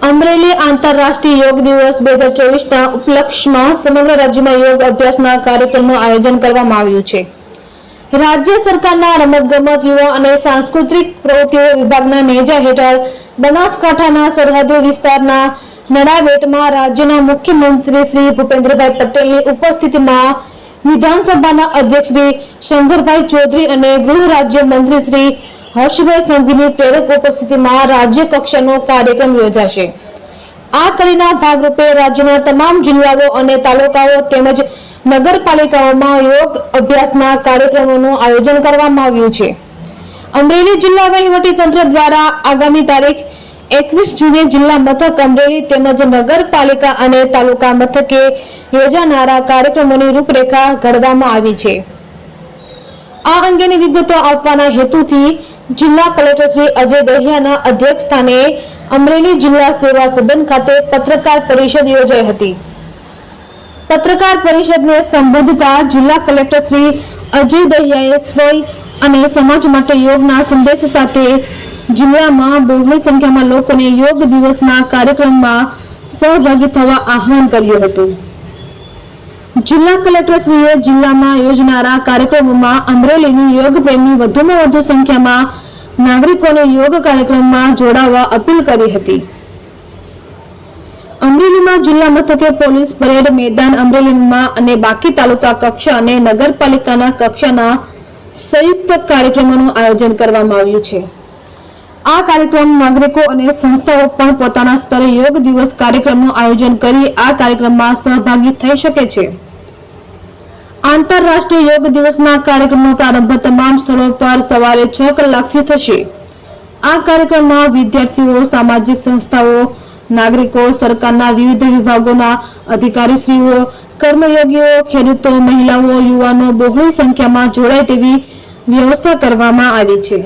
અમરેલી આંતરરાષ્ટ્રીય યોગ દિવસ 2024ના ઉપલક્ષ્યમાં સમગ્ર રાજ્યમાં યોગ અભ્યાસના કાર્યક્રમનું આયોજન કરવામાં આવ્યું છે. રાજ્ય સરકારના રમતગમત, યુવા અને સાંસ્કૃતિક પ્રવૃત્તિઓ વિભાગના નેજા હેઠળ બનાસકાંઠાના સરહદી વિસ્તારના નડાબેટમાં રાજ્યના મુખ્યમંત્રી શ્રી ભૂપેન્દ્રભાઈ પટેલની ઉપસ્થિતિમાં વિધાનસભાના અધ્યક્ષ શ્રી શંકરભાઈ ચૌધરી અને ગૃહ રાજ્ય મંત્રી શ્રી હર્ષભાઈ સંઘવીની પ્રેરક ઉપસ્થિતિમાં રાજ્ય કક્ષાનો કાર્યક્રમ યોજાશે. આ કડીના ભાગરૂપે રાજ્યના તમામ જિલ્લાઓ અને તાલુકાઓ તેમજ નગરપાલિકાઓમાં યોગ અભ્યાસના કાર્યક્રમોનું આયોજન કરવામાં આવ્યું છે. અમરેલી જિલ્લા વહીવટીતંત્ર દ્વારા આગામી તારીખ 21 જૂને જિલ્લા મથક અમરેલી તેમજ નગરપાલિકા અને તાલુકા મથકે યોજાનારા કાર્યક્રમોની રૂપરેખા ઘડવામાં આવી છે. આ અંગેની વિગતો આપવાના હેતુથી જિલ્લા કલેક્ટર શ્રી અજય દહિયાના અધ્યક્ષસ્થાને અમરેલી જિલ્લા સેવા સદન ખાતે પત્રકાર પરિષદ યોજાઈ હતી. પત્રકાર પરિષદને સંબોધતા જિલ્લા કલેક્ટર શ્રી અજય દહિયાએ સ્વય અને સમાજ માટે યોગના સંદેશ સાથે જિલ્લામાં બહોળી સંખ્યામાં લોકોને યોગ દિવસના કાર્યક્રમમાં સહભાગી થવા આહવાન કર્યું હતું. જિલ્લા કલેક્ટરશ્રીએ જિલ્લામાં યોજનારા કાર્યક્રમોમાં અમરેલીની યોગ પ્રેમી વધુમાં વધુ સંખ્યામાં નાગરિકોને યોગ કાર્યક્રમમાં જોડાવા અપીલ કરી હતી. અમરેલીમાં જિલ્લા મથકે પોલીસ પરેડ મેદાન અમરેલીમાં અને બાકી તાલુકા કક્ષા અને નગરપાલિકાના કક્ષાના સંયુક્ત કાર્યક્રમોનું આયોજન કરવામાં આવ્યું છે. આ કાર્યક્રમ નાગરિકો અને સંસ્થાઓ પણ પોતાના સ્તરે યોગ દિવસ કાર્યક્રમનું આયોજન કરી આ કાર્યક્રમમાં સહભાગી થઈ શકે છે. આંતરરાષ્ટ્રીય યોગ દિવસના કાર્યક્રમનો પ્રારંભ તમામ સ્થળો પર સવારે 6 કલાકથી થશે. આ કાર્યક્રમમાં વિદ્યાર્થીઓ, સામાજિક સંસ્થાઓ, નાગરિકો, સરકારના વિવિધ વિભાગોના અધિકારીશ્રીઓ, કર્મયોગીઓ, ખેડૂતો, મહિલાઓ, યુવાનો બહોળી સંખ્યામાં જોડાય તેવી વ્યવસ્થા કરવામાં આવી છે.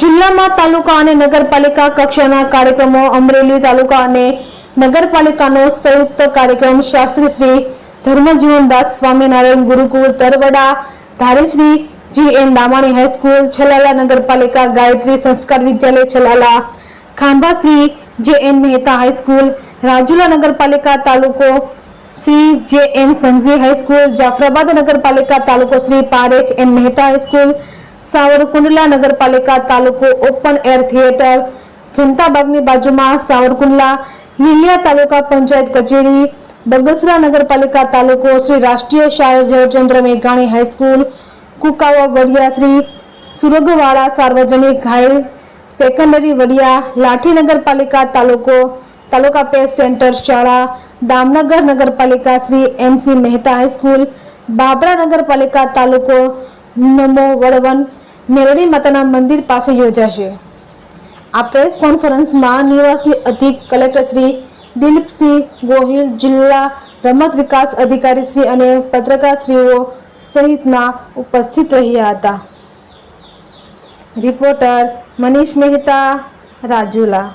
જિલ્લામાં તાલુકા અને નગરપાલિકા કક્ષાના કાર્યક્રમો અમરેલી તાલુકા અને નગરપાલિકાનો સંયુક્ત કાર્યક્રમ શાસ્ત્રી શ્રી ધર્મજીવનદાસ સ્વામિનારાયણ ગુરુકુળ તરવડા, ધારીશ્રી G.N. દામાણી હાઈસ્કૂલ છલાલા, નગરપાલિકા ગાયત્રી સંસ્કાર વિદ્યાલય છલાલા, ખાંભા શ્રી J.N. મહેતા હાઈસ્કૂલ, રાજુલા નગરપાલિકા તાલુકો શ્રી J.N. સંઘવી હાઈસ્કૂલ, જાફરાબાદ નગરપાલિકા તાલુકો શ્રી પારેખ N. મહેતા હાઈસ્કૂલ, સાવરકુંડલા નગરપાલિકા તાલુકો ઓપન એર થિયેટર, જનતાબાગની બાજુમાં સાવરકુંડલા, લીલિયા તાલુકા પંચાયત કચેરી, બગસરા નગરપાલિકા તાલુકો શ્રી રાષ્ટ્રીય શાયર ઝવેરચંદ્ર મેઘાણી હાઈસ્કૂલ, કુકાવા વડિયા શ્રી સુરગવાડા સાર્વજનિક હાઈ સેકન્ડરી વડિયા, લાઠી નગરપાલિકા તાલુકા પેસ સેન્ટર શાળા, દામનગર નગરપાલિકા શ્રી M.C. મહેતા હાઈસ્કૂલ, બાબરા નગરપાલિકા તાલુકો નમો વડવન મેરડી માતાના મંદિર પાસે યોજાશે. આ પ્રેસ કોન્ફરન્સમાં નિવાસી અધિક કલેક્ટર શ્રી દિલીપસિંહ ગોહિલ, જિલ્લા રમત વિકાસ અધિકારી શ્રી અને પત્રકારશ્રીઓ સહિતના ઉપસ્થિત રહ્યા હતા. રિપોર્ટર મનીષ મહેતા, રાજુલા.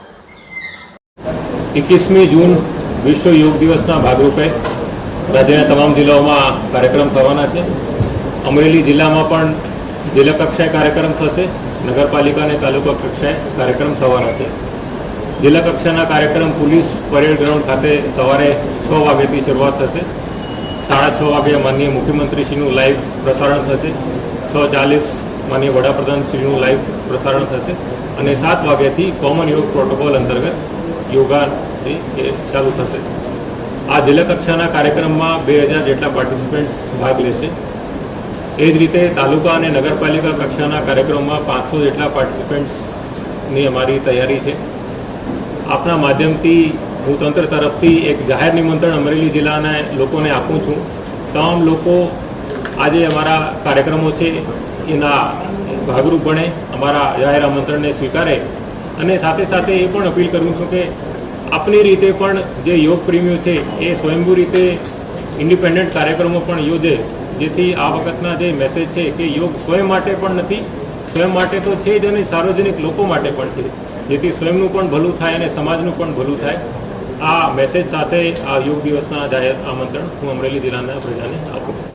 21મી જૂન વિશ્વ યોગ દિવસના ભાગરૂપે રાજ્યના તમામ જિલ્લાઓમાં કાર્યક્રમ થવાના છે. અમરેલી જિલ્લામાં પણ જિલ્લા કક્ષાએ કાર્યક્રમ થશે, નગરપાલિકા અને તાલુકા કક્ષાએ કાર્યક્રમ થવાના છે. જિલ્લા કક્ષાના કાર્યક્રમ પોલીસ પરેડ ગ્રાઉન્ડ ખાતે સવારે 6 વાગ્યાથી શરૂઆત થશે. 6:30 વાગે માનનીય મુખ્યમંત્રીશ્રીનું લાઈવ પ્રસારણ થશે. 6:40 માનનીય વડાપ્રધાનશ્રીનું લાઈવ પ્રસારણ થશે અને 7 વાગ્યાથી કોમન યોગ પ્રોટોકોલ અંતર્ગત યોગા એ ચાલુ થશે. આ જિલ્લા કક્ષાના કાર્યક્રમમાં 2000 જેટલા પાર્ટિસિપન્ટ્સ ભાગ લેશે. એ જ રીતે તાલુકા અને નગરપાલિકા કક્ષાના કાર્યક્રમમાં 500 જેટલા પાર્ટિસિપન્ટ્સની અમારી તૈયારી છે. આપના માધ્યમથી હું તંત્ર તરફથી એક જાહેર નિમંત્રણ અમરેલી જિલ્લાના લોકોને આપું છું. તમામ લોકો આજે અમારા કાર્યક્રમો છે એના ભાગરૂપ બને, અમારા જાહેર આમંત્રણને સ્વીકારે અને સાથે સાથે એ પણ અપીલ કરું છું કે આપની રીતે પણ જે યોગ પ્રેમીઓ છે એ સ્વયંભૂ રીતે ઇન્ડિપેન્ડન્ટ કાર્યક્રમો પણ યોજે, જેથી આ વખતના જે મેસેજ છે કે યોગ સ્વયં માટે પણ નથી, સ્વયં માટે તો છે જ અને સાર્વજનિક લોકો માટે પણ છે, જેથી સ્વયંનું પણ ભલું થાય અને સમાજનું પણ ભલું થાય. આ મેસેજ સાથે આ યોગ દિવસના જાહેર આમંત્રણ હું અમરેલી જિલ્લાના પ્રજાને આપું છું.